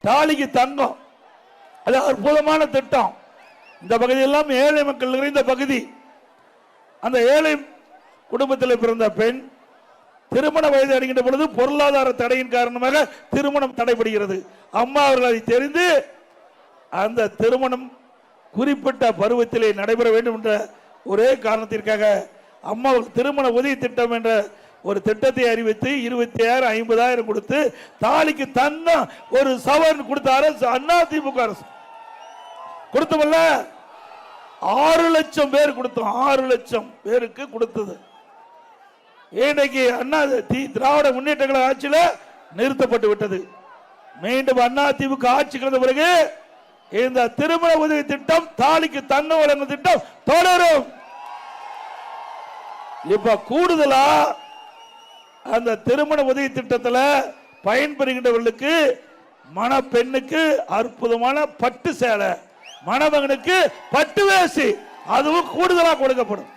தாலிக்கு தங்கம், அது அற்புதமான திட்டம். இந்த பகுதியெல்லாம் ஏழை மக்கள் நிறைந்த பகுதி. அந்த ஏழை குடும்பத்தில் பிறந்த பெண் திருமண வயது அடைகின்ற பொழுது பொருளாதார தடையின் காரணமாக திருமணம் தடைபடுகிறது. அம்மா அவர்கள் அதை தெரிந்து அந்த திருமணம் குறிப்பிட்ட பருவத்திலே நடைபெற வேண்டும் என்ற ஒரே காரணத்திற்காக அம்மா திருமண உதவி திட்டம் என்ற ஒரு திட்டத்தை அறிவித்து 26,000 50,000 கொடுத்து தாலிக்கு தன்னா ஒரு சவரன் கொடுத்த அரசு அதிமுக அரசு கொடுத்தவல்ல. 6 லட்சம் பேர் கொடுத்தோம். 6 லட்சம் பேருக்கு கொடுத்தது. இன்றைக்கு திராவிட முன்னேற்ற கழக ஆட்சியில் நிறுத்தப்பட்டு விட்டது. மீண்டும் அதிமுக ஆட்சிக்கு வந்த பிறகு இந்த திருமண உதவி திட்டம், தாலிக்கு தங்கம் வழங்கும் திட்டம் தொடரும். இப்ப கூடுதலா அந்த திருமண உதவி திட்டத்தில் பயன்பெறுகின்றவர்களுக்கு மணப்பெண்ணுக்கு அற்புதமான பட்டு சேலை, மணமகனுக்கு பட்டு வேசி, அதுவும் கூடுதலா கொடுக்கப்படும்.